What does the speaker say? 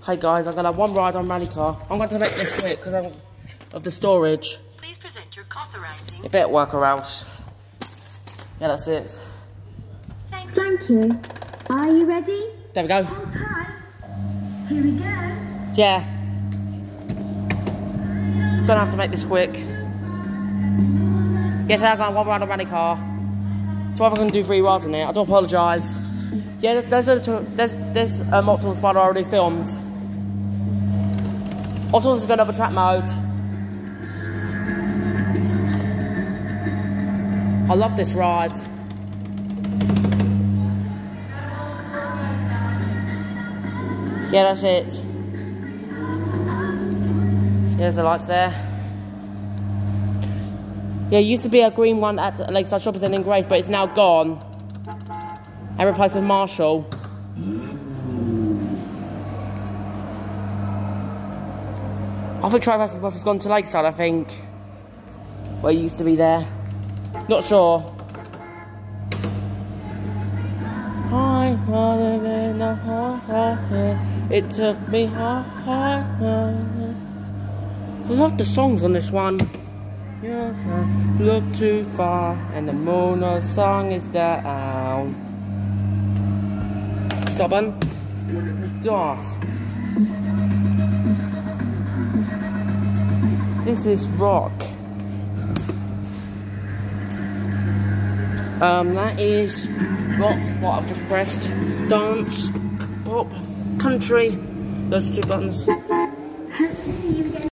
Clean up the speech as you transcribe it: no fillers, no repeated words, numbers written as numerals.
Hey guys, I'm gonna have one ride on Rally Car. I'm going to make this quick because of the storage. Please present your coffee writing. You better work her out. Yeah, that's it. Thank you. Are you ready? There we go. Hold tight. Here we go. Yeah. Gonna have to make this quick. Yes, I'm going one ride on Rally Car. So I'm going to do 3 rides in it. I do apologise. Yeah, there's Optimus Spider already filmed. Optimus is going to have a track mode. I love this ride. Yeah, that's it. There's the lights there. Yeah, it used to be a green one at Lakeside Shoppers and engraved, but it's now gone. And replaced with Marshall. I think Tri-Racing Buff has gone to Lakeside, I think. Where it used to be there. Not sure. It took me hard. I love the songs on this one. Look too far and the moon of the song is down. Stop on. Dot. This is rock. That is rock, what I've just pressed. Dance, pop, country. Those are 2 buttons.